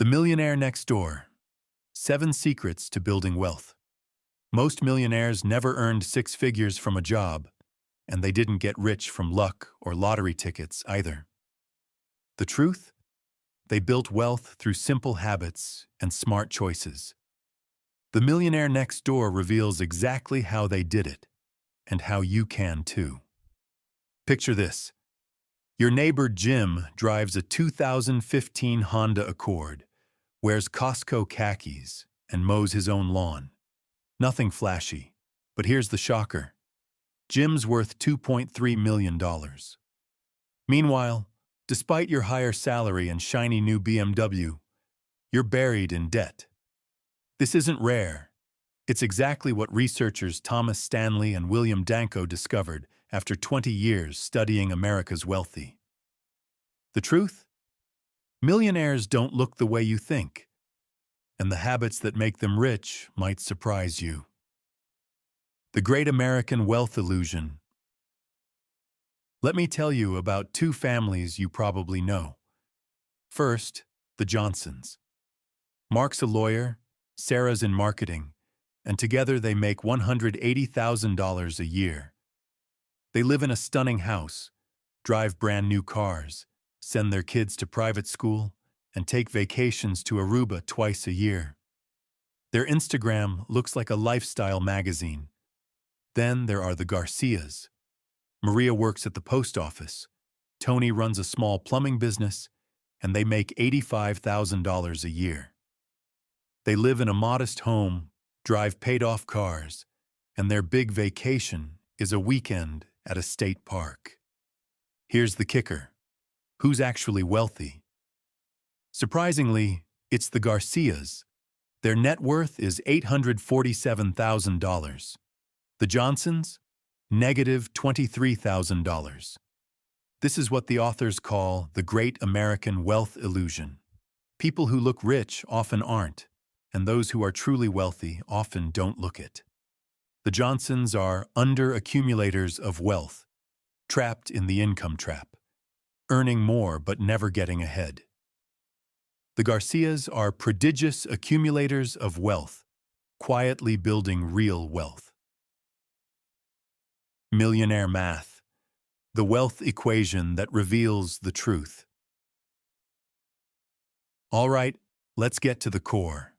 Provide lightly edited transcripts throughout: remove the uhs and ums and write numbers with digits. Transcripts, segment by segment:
The Millionaire Next Door. 7 Secrets to Building Wealth. Most millionaires never earned 6 figures from a job, and they didn't get rich from luck or lottery tickets either. The truth? They built wealth through simple habits and smart choices. The Millionaire Next Door reveals exactly how they did it, and how you can too. Picture this. Your neighbor Jim drives a 2015 Honda Accord, wears Costco khakis, and mows his own lawn. Nothing flashy, but here's the shocker. Jim's worth $2.3 million. Meanwhile, despite your higher salary and shiny new BMW, you're buried in debt. This isn't rare. It's exactly what researchers Thomas Stanley and William Danko discovered after 20 years studying America's wealthy. The truth? Millionaires don't look the way you think, and the habits that make them rich might surprise you. The Great American Wealth Illusion. Let me tell you about 2 families you probably know. First, the Johnsons. Mark's a lawyer, Sarah's in marketing, and together they make $180,000 a year. They live in a stunning house, drive brand new cars, send their kids to private school, and take vacations to Aruba twice a year. Their Instagram looks like a lifestyle magazine. Then there are the Garcias. Maria works at the post office. Tony runs a small plumbing business, and they make $85,000 a year. They live in a modest home, drive paid-off cars, and their big vacation is a weekend at a state park. Here's the kicker. Who's actually wealthy? Surprisingly, it's the Garcias. Their net worth is $847,000. The Johnsons? Negative $23,000. This is what the authors call the Great American Wealth Illusion. People who look rich often aren't, and those who are truly wealthy often don't look it. The Johnsons are under-accumulators of wealth, trapped in the income trap, earning more but never getting ahead. The Garcias are prodigious accumulators of wealth, quietly building real wealth. Millionaire Math, the wealth equation that reveals the truth. All right, let's get to the core.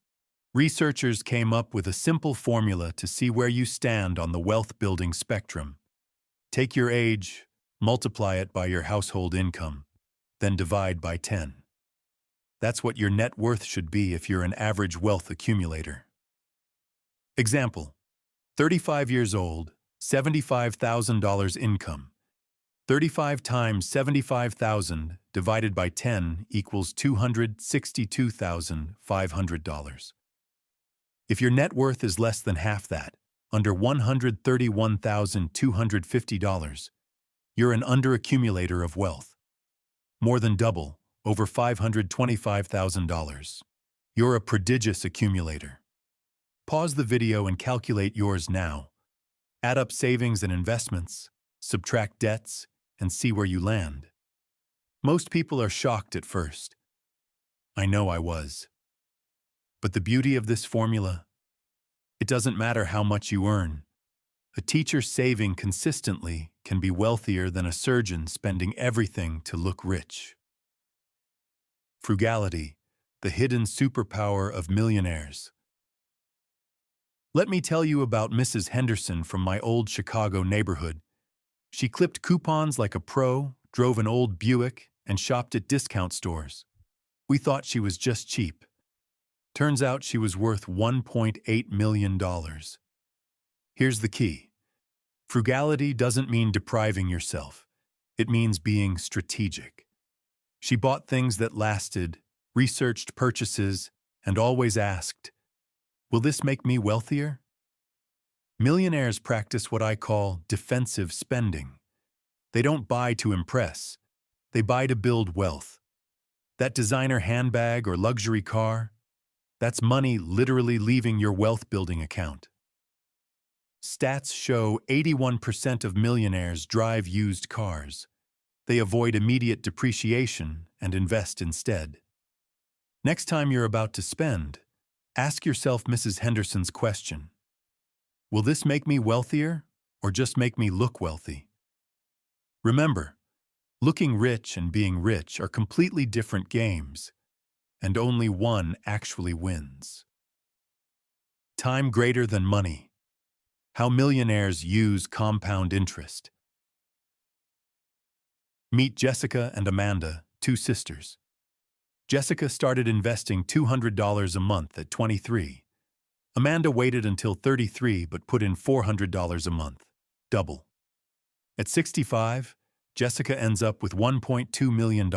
Researchers came up with a simple formula to see where you stand on the wealth-building spectrum. Take your age, multiply it by your household income, then divide by 10. That's what your net worth should be if you're an average wealth accumulator. Example: 35 years old, $75,000 income. 35 times $75,000 divided by 10 equals $262,500. If your net worth is less than half that, under $131,250, you're an underaccumulator of wealth. More than double, over $525,000. You're a prodigious accumulator. Pause the video and calculate yours now. Add up savings and investments, subtract debts, and see where you land. Most people are shocked at first. I know I was. But the beauty of this formula? It doesn't matter how much you earn. A teacher saving consistently can be wealthier than a surgeon spending everything to look rich. Frugality, the hidden superpower of millionaires. Let me tell you about Mrs. Henderson from my old Chicago neighborhood. She clipped coupons like a pro, drove an old Buick, and shopped at discount stores. We thought she was just cheap. Turns out she was worth $1.8 million. Here's the key. Frugality doesn't mean depriving yourself. It means being strategic. She bought things that lasted, researched purchases, and always asked, "Will this make me wealthier?" Millionaires practice what I call defensive spending. They don't buy to impress. They buy to build wealth. That designer handbag or luxury car, that's money literally leaving your wealth-building account. Stats show 81% of millionaires drive used cars. They avoid immediate depreciation and invest instead. Next time you're about to spend, ask yourself Mrs. Henderson's question. Will this make me wealthier or just make me look wealthy? Remember, looking rich and being rich are completely different games, and only one actually wins. Time greater than money. How millionaires use compound interest. Meet Jessica and Amanda, two sisters. Jessica started investing $200 a month at 23. Amanda waited until 33 but put in $400 a month, double. At 65, Jessica ends up with $1.2 million.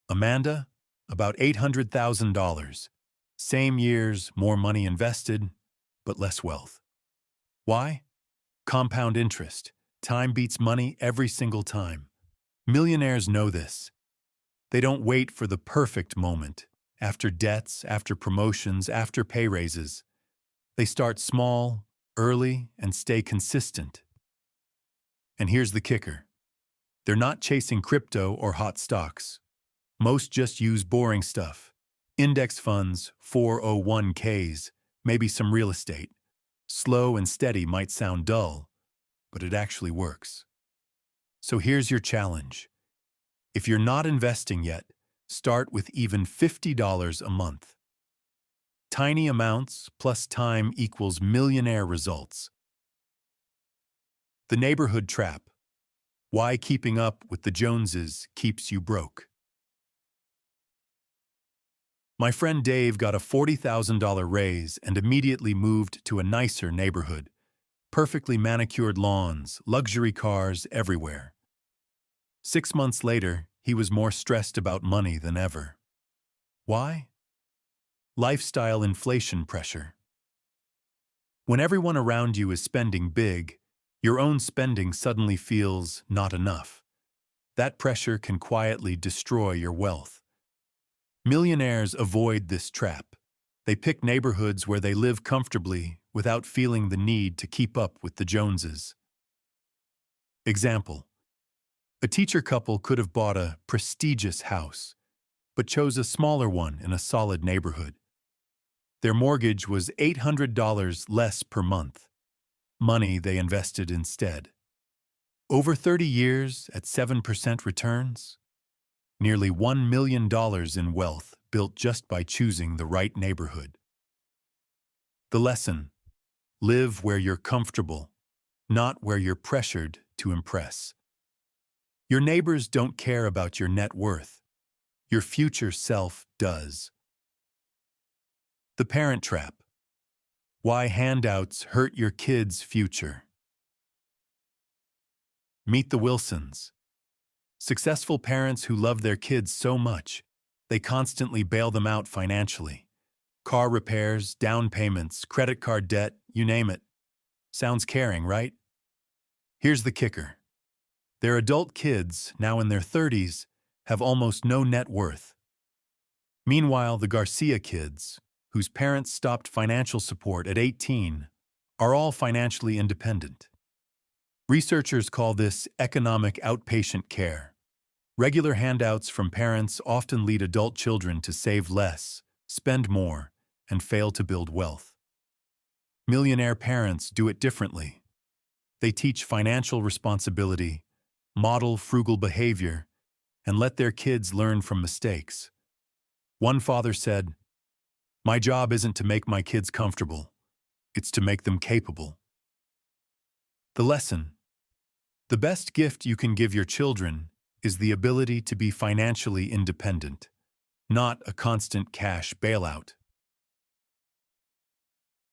Amanda, about $800,000. Same years, more money invested, but less wealth. Why? Compound interest. Time beats money every single time. Millionaires know this. They don't wait for the perfect moment, after debts, after promotions, after pay raises. They start small, early, and stay consistent. And here's the kicker. They're not chasing crypto or hot stocks. Most just use boring stuff. Index funds, 401ks, maybe some real estate. Slow and steady might sound dull, but it actually works. So here's your challenge. If you're not investing yet, start with even $50 a month. Tiny amounts plus time equals millionaire results. The neighborhood trap. Why keeping up with the Joneses keeps you broke. My friend Dave got a $40,000 raise and immediately moved to a nicer neighborhood. Perfectly manicured lawns, luxury cars everywhere. 6 months later, he was more stressed about money than ever. Why? Lifestyle inflation pressure. When everyone around you is spending big, your own spending suddenly feels not enough. That pressure can quietly destroy your wealth. Millionaires avoid this trap. They pick neighborhoods where they live comfortably without feeling the need to keep up with the Joneses. Example. A teacher couple could have bought a prestigious house, but chose a smaller one in a solid neighborhood. Their mortgage was $800 less per month, money they invested instead. Over 30 years at 7% returns, nearly $1 million in wealth built just by choosing the right neighborhood. The lesson: live where you're comfortable, not where you're pressured to impress. Your neighbors don't care about your net worth. Your future self does. The parent trap. Why handouts hurt your kids' future. Meet the Wilsons. Successful parents who love their kids so much, they constantly bail them out financially. Car repairs, down payments, credit card debt, you name it. Sounds caring, right? Here's the kicker. Their adult kids, now in their 30s, have almost no net worth. Meanwhile, the Garcia kids, whose parents stopped financial support at 18, are all financially independent. Researchers call this economic outpatient care. Regular handouts from parents often lead adult children to save less, spend more, and fail to build wealth. Millionaire parents do it differently. They teach financial responsibility, model frugal behavior, and let their kids learn from mistakes. One father said, "My job isn't to make my kids comfortable, it's to make them capable." The lesson: the best gift you can give your children is the ability to be financially independent, not a constant cash bailout.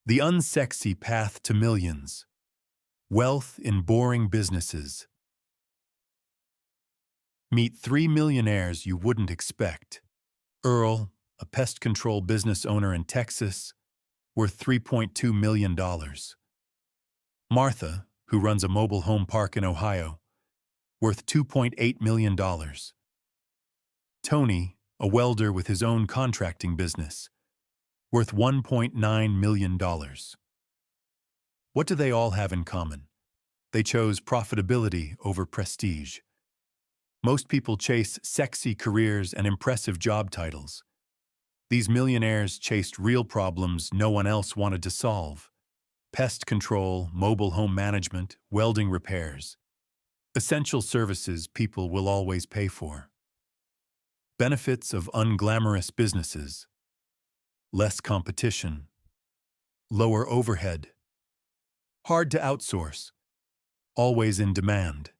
The unsexy path to millions. Wealth in boring businesses. Meet 3 millionaires you wouldn't expect. Earl, a pest control business owner in Texas, worth $3.2 million. Martha, who runs a mobile home park in Ohio, worth $2.8 million. Tony, a welder with his own contracting business, worth $1.9 million. What do they all have in common? They chose profitability over prestige. Most people chase sexy careers and impressive job titles. These millionaires chased real problems no one else wanted to solve: pest control, mobile home management, welding repairs. Essential services people will always pay for. Benefits of unglamorous businesses: less competition, lower overhead, hard to outsource, always in demand.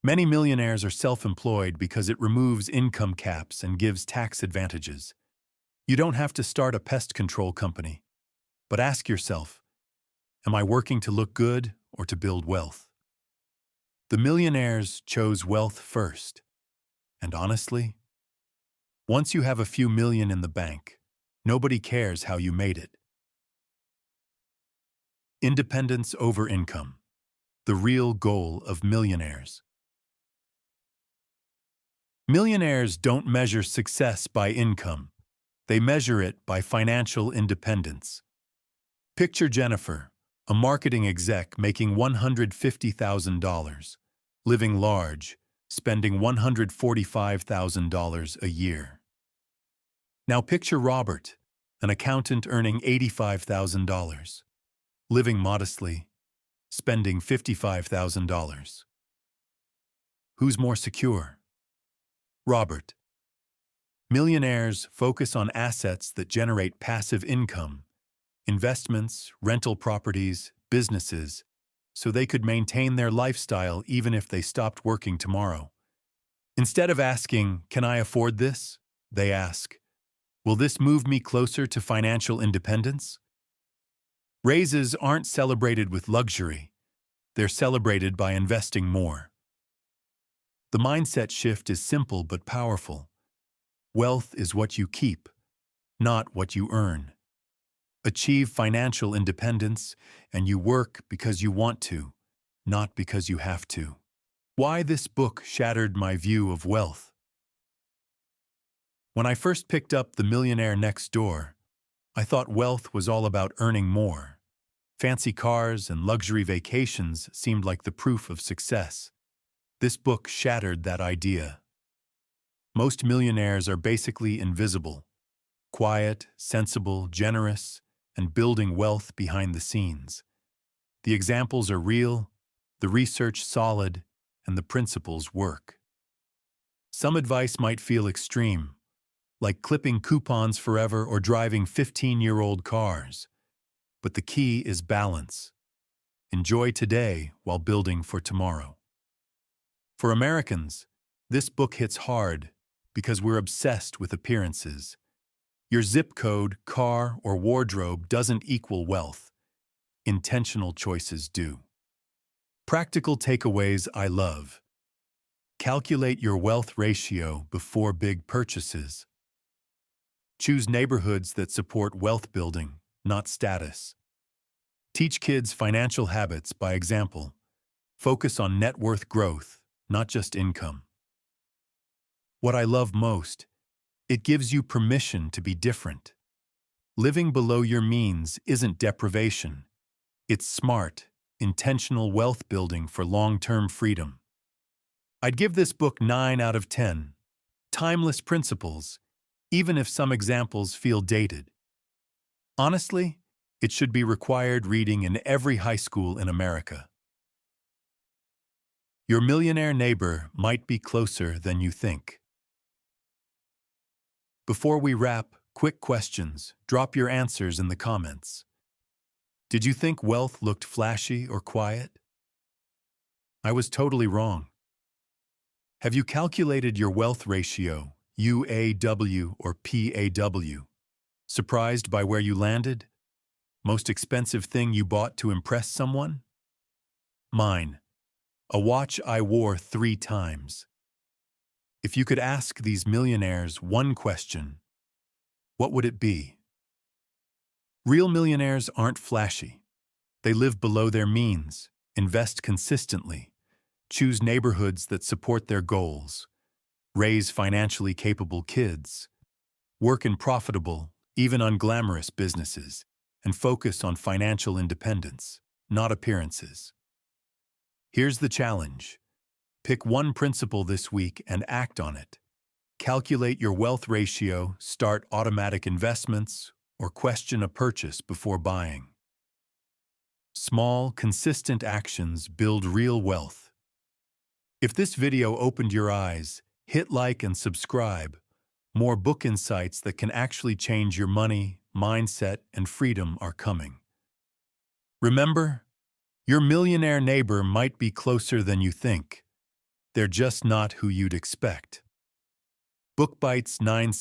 Many millionaires are self-employed because it removes income caps and gives tax advantages. You don't have to start a pest control company, but ask yourself, am I working to look good or to build wealth? The millionaires chose wealth first, and honestly, once you have a few million in the bank, nobody cares how you made it. Independence over income, the real goal of millionaires. Millionaires don't measure success by income. They measure it by financial independence. Picture Jennifer, a marketing exec making $150,000, living large, spending $145,000 a year. Now picture Robert, an accountant earning $85,000, living modestly, spending $55,000. Who's more secure? Robert. Millionaires focus on assets that generate passive income, investments, rental properties, businesses, so they could maintain their lifestyle even if they stopped working tomorrow. Instead of asking, "Can I afford this?" they ask, "Will this move me closer to financial independence?" Raises aren't celebrated with luxury. They're celebrated by investing more. The mindset shift is simple but powerful. Wealth is what you keep, not what you earn. Achieve financial independence, and you work because you want to, not because you have to. Why this book shattered my view of wealth. When I first picked up The Millionaire Next Door, I thought wealth was all about earning more. Fancy cars and luxury vacations seemed like the proof of success. This book shattered that idea. Most millionaires are basically invisible, quiet, sensible, generous, and building wealth behind the scenes. The examples are real, the research solid, and the principles work. Some advice might feel extreme, like clipping coupons forever or driving 15-year-old cars. But the key is balance. Enjoy today while building for tomorrow. For Americans, this book hits hard because we're obsessed with appearances. Your zip code, car, or wardrobe doesn't equal wealth. Intentional choices do. Practical takeaways I love. Calculate your wealth ratio before big purchases. Choose neighborhoods that support wealth building, not status. Teach kids financial habits by example. Focus on net worth growth, not just income. What I love most, it gives you permission to be different. Living below your means isn't deprivation. It's smart, intentional wealth building for long-term freedom. I'd give this book 9 out of 10. Timeless principles, even if some examples feel dated. Honestly, it should be required reading in every high school in America. Your millionaire neighbor might be closer than you think. Before we wrap, quick questions. Drop your answers in the comments. Did you think wealth looked flashy or quiet? I was totally wrong. Have you calculated your wealth ratio, UAW or PAW? Surprised by where you landed? Most expensive thing you bought to impress someone? Mine. A watch I wore 3 times. If you could ask these millionaires one question, what would it be? Real millionaires aren't flashy. They live below their means, invest consistently, choose neighborhoods that support their goals, raise financially capable kids, work in profitable, even unglamorous businesses, and focus on financial independence, not appearances. Here's the challenge. Pick one principle this week and act on it. calculate your wealth ratio, start automatic investments, or question a purchase before buying. Small, consistent actions build real wealth. If this video opened your eyes, hit like and subscribe. More book insights that can actually change your money, mindset, and freedom are coming. Remember, your millionaire neighbor might be closer than you think. They're just not who you'd expect. Book Bites 9